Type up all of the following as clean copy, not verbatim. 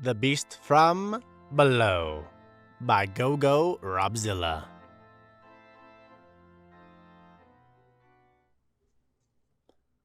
The Beast from Below by Go Robzilla.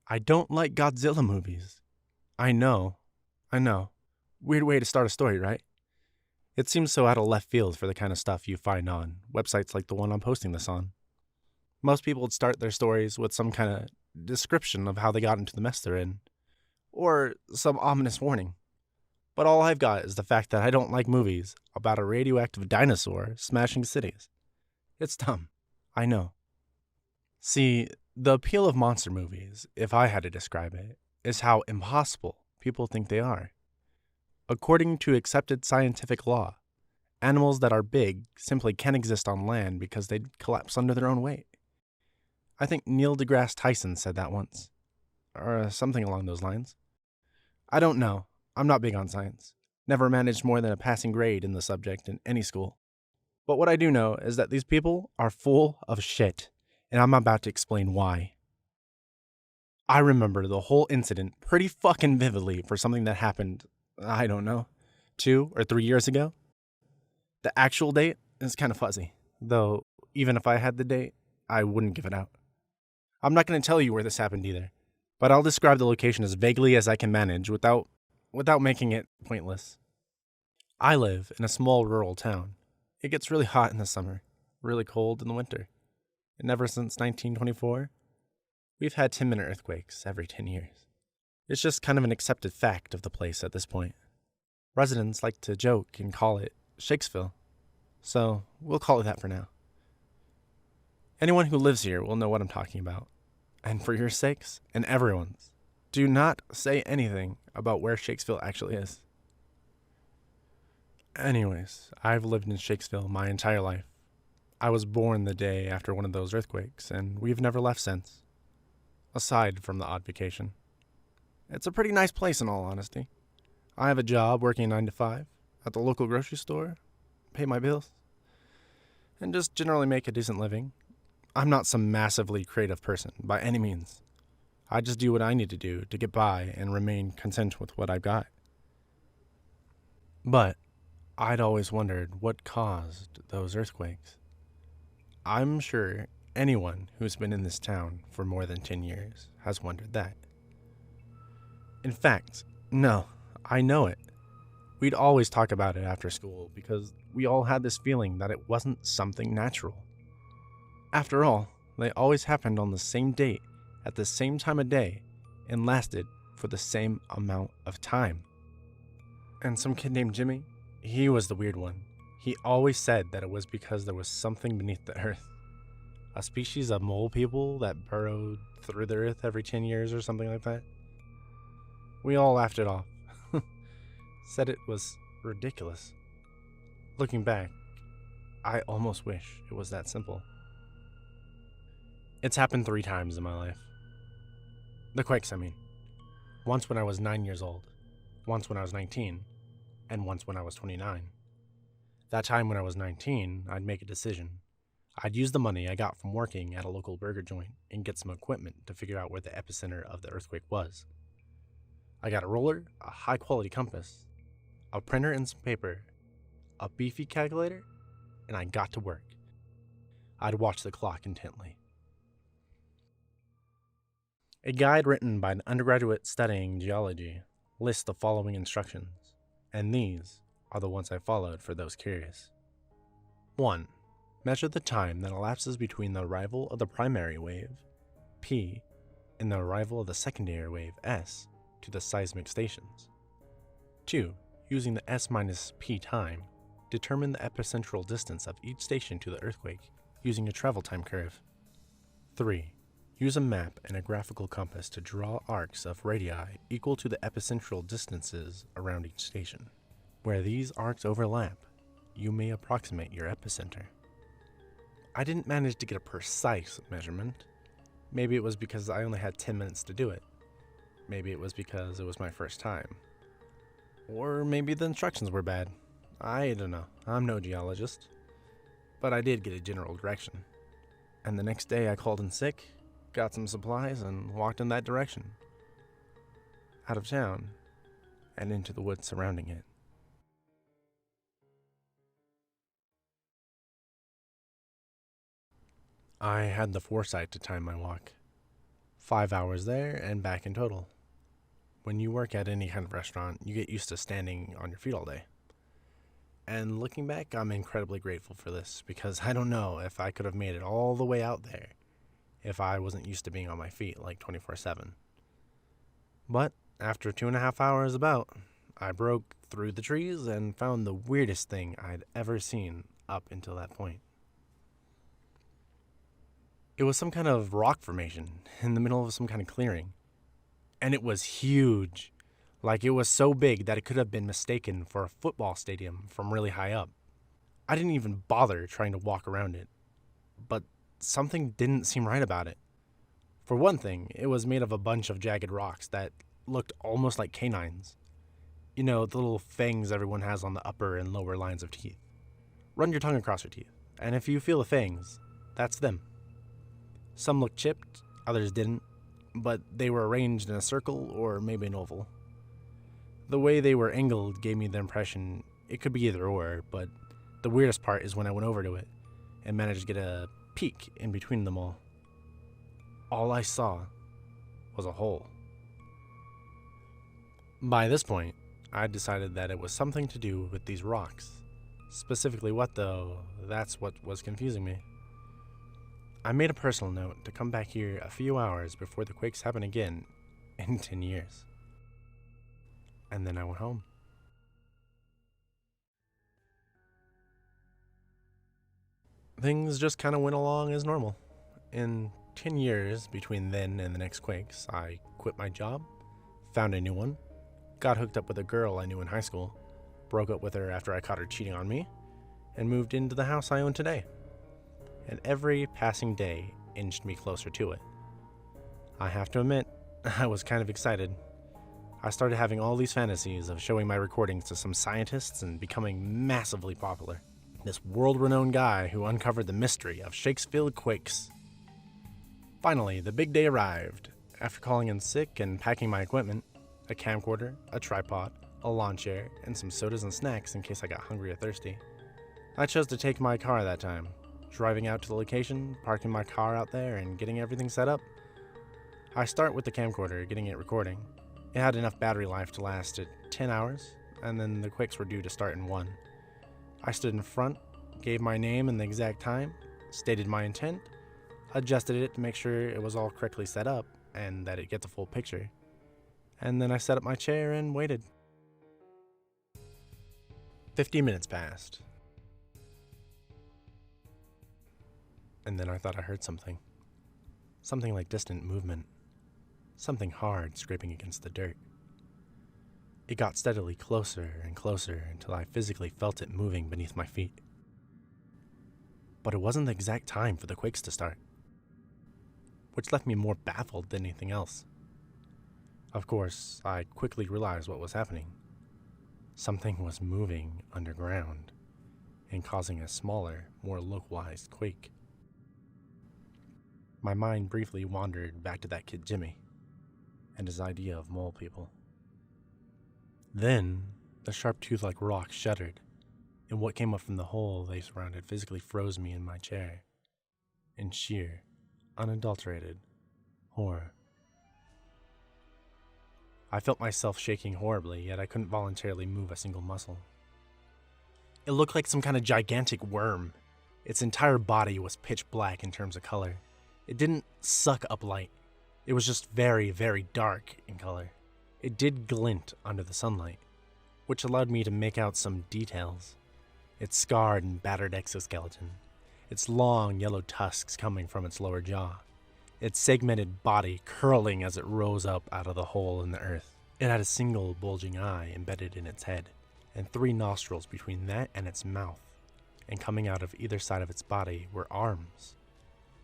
I don't like Godzilla movies. I know. Weird way to start a story, right? It seems so out of left field for the kind of stuff you find on websites like the one I'm posting this on. Most people would start their stories with some kind of description of how they got into the mess they're in, or some ominous warning. But all I've got is the fact that I don't like movies about a radioactive dinosaur smashing cities. It's dumb. I know. See, the appeal of monster movies, if I had to describe it, is how impossible people think they are. According to accepted scientific law, animals that are big simply can't exist on land because they'd collapse under their own weight. I think Neil deGrasse Tyson said that once, or something along those lines. I don't know. I'm not big on science. Never managed more than a passing grade in the subject in any school. But what I do know is that these people are full of shit, and I'm about to explain why. I remember the whole incident pretty fucking vividly for something that happened, I don't know, 2 or 3 years ago. The actual date is kind of fuzzy, though even if I had the date, I wouldn't give it out. I'm not going to tell you where this happened either, but I'll describe the location as vaguely as I can manage without making it pointless. I live in a small rural town. It gets really hot in the summer, really cold in the winter. And ever since 1924, we've had 10-minute earthquakes every 10 years. It's just kind of an accepted fact of the place at this point. Residents like to joke and call it Shakesville, so we'll call it that for now. Anyone who lives here will know what I'm talking about. And for your sakes, and everyone's, do not say anything about where Shakesville actually is. Anyways, I've lived in Shakesville my entire life. I was born the day after one of those earthquakes, and we've never left since. Aside from the odd vacation. It's a pretty nice place in all honesty. I have a job working 9 to 5 at the local grocery store, pay my bills, and just generally make a decent living. I'm not some massively creative person, by any means. I just do what I need to do to get by and remain content with what I've got. But I'd always wondered what caused those earthquakes. I'm sure anyone who's been in this town for more than 10 years has wondered that. In fact, no, I know it. We'd always talk about it after school because we all had this feeling that it wasn't something natural. After all, they always happened on the same date, at the same time of day, and lasted for the same amount of time. And some kid named Jimmy, he was the weird one. He always said that it was because there was something beneath the earth. A species of mole people that burrowed through the earth every 10 years or something like that. We all laughed it off. Said it was ridiculous. Looking back, I almost wish it was that simple. It's happened 3 times in my life. The quakes, I mean. Once when I was 9 years old, once when I was 19, and once when I was 29. That time when I was 19, I'd make a decision. I'd use the money I got from working at a local burger joint and get some equipment to figure out where the epicenter of the earthquake was. I got a roller, a high-quality compass, a printer and some paper, a beefy calculator, and I got to work. I'd watch the clock intently. A guide written by an undergraduate studying geology lists the following instructions, and these are the ones I followed for those curious. 1. Measure the time that elapses between the arrival of the primary wave, P, and the arrival of the secondary wave, S, to the seismic stations. 2. Using the S minus P time, determine the epicentral distance of each station to the earthquake using a travel time curve. 3. Use a map and a graphical compass to draw arcs of radii equal to the epicentral distances around each station. Where these arcs overlap, you may approximate your epicenter. I didn't manage to get a precise measurement. Maybe it was because I only had 10 minutes to do it. Maybe it was because it was my first time. Or maybe the instructions were bad. I don't know. I'm no geologist. But I did get a general direction. And the next day I called in sick, got some supplies, and walked in that direction. Out of town, and into the woods surrounding it. I had the foresight to time my walk. 5 hours there and back in total. When you work at any kind of restaurant, you get used to standing on your feet all day. And looking back, I'm incredibly grateful for this because I don't know if I could have made it all the way out there if I wasn't used to being on my feet like 24/7. But after 2.5 hours about, I broke through the trees and found the weirdest thing I'd ever seen up until that point. It was some kind of rock formation in the middle of some kind of clearing. And it was huge. Like it was so big that it could have been mistaken for a football stadium from really high up. I didn't even bother trying to walk around it. But something didn't seem right about it. For one thing, it was made of a bunch of jagged rocks that looked almost like canines. You know, the little fangs everyone has on the upper and lower lines of teeth. Run your tongue across your teeth, and if you feel the fangs, that's them. Some looked chipped, others didn't, but they were arranged in a circle or maybe an oval. The way they were angled gave me the impression it could be either or, but the weirdest part is when I went over to it and managed to get a peek in between them all. All I saw was a hole. By this point, I decided that it was something to do with these rocks. Specifically what though, that's what was confusing me. I made a personal note to come back here a few hours before the quakes happen again in 10 years. And then I went home. Things just kind of went along as normal. In 10 years between then and the next quakes, I quit my job, found a new one, got hooked up with a girl I knew in high school, broke up with her after I caught her cheating on me, and moved into the house I own today. And every passing day inched me closer to it. I have to admit, I was kind of excited. I started having all these fantasies of showing my recordings to some scientists and becoming massively popular. This world-renowned guy who uncovered the mystery of Shakespeare quakes. Finally, the big day arrived. After calling in sick and packing my equipment, a camcorder, a tripod, a lawn chair, and some sodas and snacks in case I got hungry or thirsty, I chose to take my car that time. Driving out to the location, parking my car out there, and getting everything set up. I start with the camcorder, getting it recording. It had enough battery life to last it 10 hours, and then the quakes were due to start in 1. I stood in front, gave my name and the exact time, stated my intent, adjusted it to make sure it was all correctly set up, and that it get the full picture. And then I set up my chair and waited. 50 minutes passed. And then I thought I heard something. Something like distant movement. Something hard scraping against the dirt. It got steadily closer and closer until I physically felt it moving beneath my feet. But it wasn't the exact time for the quakes to start, which left me more baffled than anything else. Of course, I quickly realized what was happening. Something was moving underground and causing a smaller, more localized quake. My mind briefly wandered back to that kid Jimmy and his idea of mole people. Then, the sharp tooth-like rock shuddered, and what came up from the hole they surrounded physically froze me in my chair, in sheer, unadulterated horror. I felt myself shaking horribly, yet I couldn't voluntarily move a single muscle. It looked like some kind of gigantic worm. Its entire body was pitch black in terms of color. It didn't suck up light. It was just very, very dark in color. It did glint under the sunlight, which allowed me to make out some details. Its scarred and battered exoskeleton, its long yellow tusks coming from its lower jaw, its segmented body curling as it rose up out of the hole in the earth. It had a single bulging eye embedded in its head, and 3 nostrils between that and its mouth, and coming out of either side of its body were arms.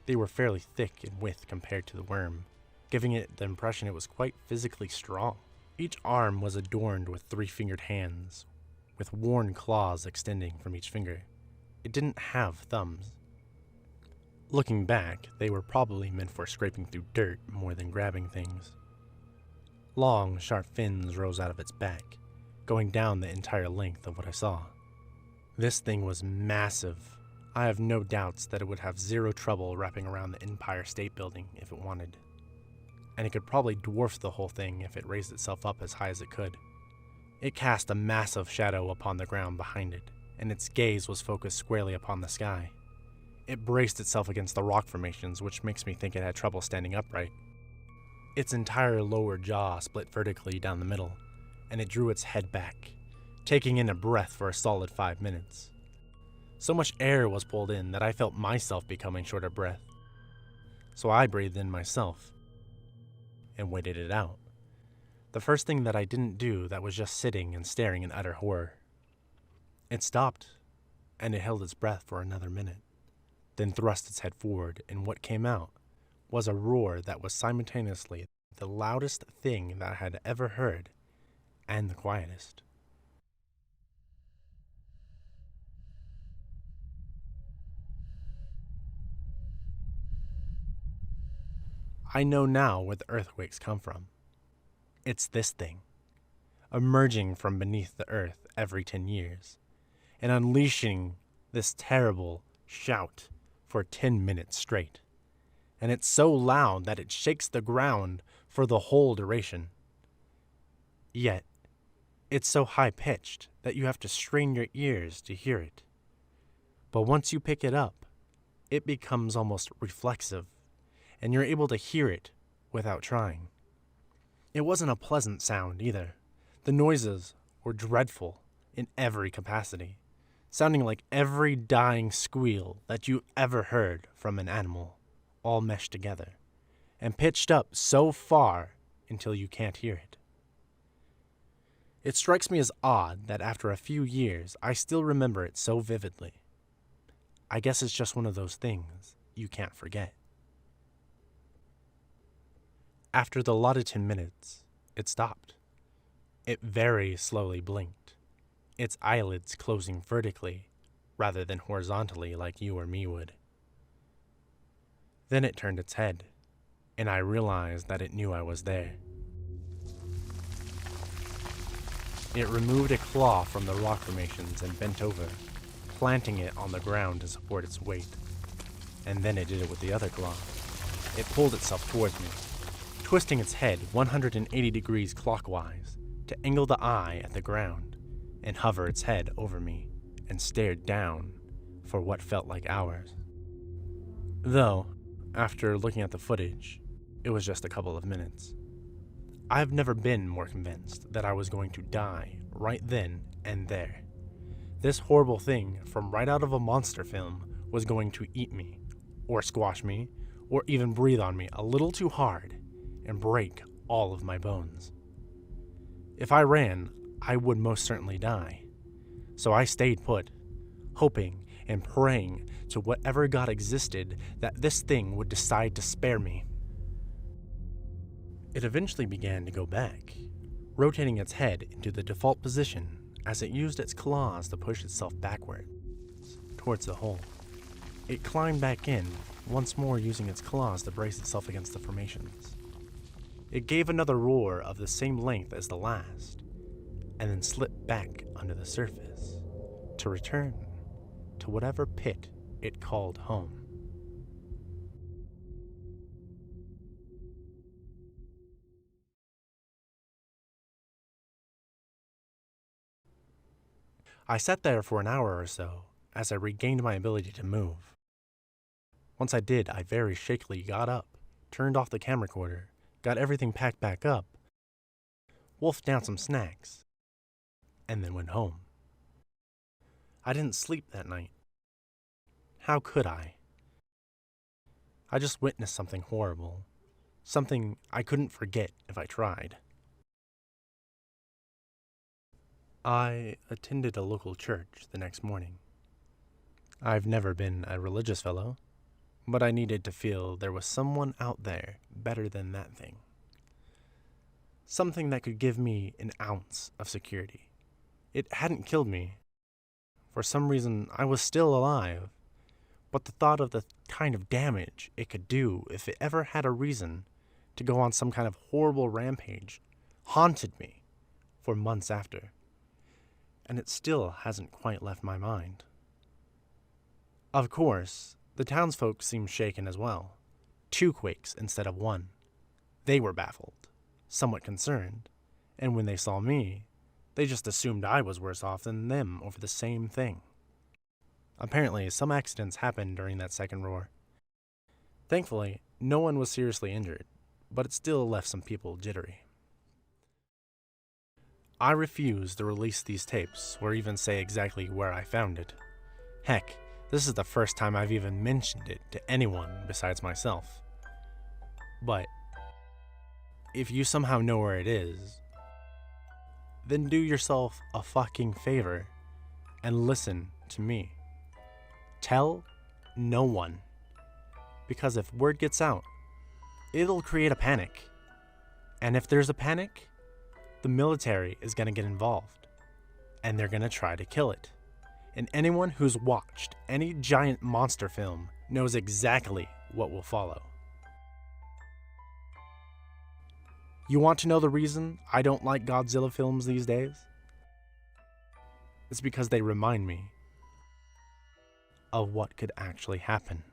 They were fairly thick in width compared to the worm, giving it the impression it was quite physically strong. Each arm was adorned with 3-fingered hands, with worn claws extending from each finger. It didn't have thumbs. Looking back, they were probably meant for scraping through dirt more than grabbing things. Long, sharp fins rose out of its back, going down the entire length of what I saw. This thing was massive, I have no doubts that it would have zero trouble wrapping around the Empire State Building if it wanted. And it could probably dwarf the whole thing if it raised itself up as high as it could. It cast a massive shadow upon the ground behind it, and its gaze was focused squarely upon the sky. It braced itself against the rock formations, which makes me think it had trouble standing upright. Its entire lower jaw split vertically down the middle, and it drew its head back, taking in a breath for a solid 5 minutes. So much air was pulled in that I felt myself becoming short of breath. So I breathed in myself and waited it out. The first thing that I didn't do that was just sitting and staring in utter horror. It stopped, and it held its breath for another minute, then thrust its head forward, and what came out was a roar that was simultaneously the loudest thing that I had ever heard and the quietest. I know now where the earthquakes come from. It's this thing, emerging from beneath the earth every 10 years, and unleashing this terrible shout for 10 minutes straight. And it's so loud that it shakes the ground for the whole duration. Yet, it's so high-pitched that you have to strain your ears to hear it. But once you pick it up, it becomes almost reflexive, and you're able to hear it without trying. It wasn't a pleasant sound either. The noises were dreadful in every capacity, sounding like every dying squeal that you ever heard from an animal, all meshed together, and pitched up so far until you can't hear it. It strikes me as odd that after a few years, I still remember it so vividly. I guess it's just one of those things you can't forget. After the allotted 10 minutes, it stopped. It very slowly blinked, its eyelids closing vertically rather than horizontally like you or me would. Then it turned its head, and I realized that it knew I was there. It removed a claw from the rock formations and bent over, planting it on the ground to support its weight. And then it did it with the other claw. It pulled itself towards me, twisting its head 180 degrees clockwise to angle the eye at the ground and hover its head over me and stared down for what felt like hours. Though, after looking at the footage, it was just a couple of minutes. I've never been more convinced that I was going to die right then and there. This horrible thing from right out of a monster film was going to eat me, or squash me, or even breathe on me a little too hard and break all of my bones. If I ran, I would most certainly die. So I stayed put, hoping and praying to whatever God existed that this thing would decide to spare me. It eventually began to go back, rotating its head into the default position as it used its claws to push itself backwards, towards the hole. It climbed back in, once more using its claws to brace itself against the formations. It gave another roar of the same length as the last, and then slipped back under the surface, to return to whatever pit it called home. I sat there for an hour or so as I regained my ability to move. Once I did, I very shakily got up, turned off the camera recorder, got everything packed back up, wolfed down some snacks, and then went home. I didn't sleep that night. How could I? I just witnessed something horrible, something I couldn't forget if I tried. I attended a local church the next morning. I've never been a religious fellow, but I needed to feel there was someone out there better than that thing. Something that could give me an ounce of security. It hadn't killed me. For some reason, I was still alive, but the thought of the kind of damage it could do if it ever had a reason to go on some kind of horrible rampage haunted me for months after, and it still hasn't quite left my mind. Of course, the townsfolk seemed shaken as well. 2 quakes instead of 1. They were baffled, somewhat concerned, and when they saw me, they just assumed I was worse off than them over the same thing. Apparently, some accidents happened during that second roar. Thankfully, no one was seriously injured, but it still left some people jittery. I refuse to release these tapes or even say exactly where I found it. Heck, this is the first time I've even mentioned it to anyone besides myself. But if you somehow know where it is, then do yourself a fucking favor and listen to me. Tell no one. Because if word gets out, it'll create a panic. And if there's a panic, the military is going to get involved. And they're going to try to kill it. And anyone who's watched any giant monster film knows exactly what will follow. You want to know the reason I don't like Godzilla films these days? It's because they remind me of what could actually happen.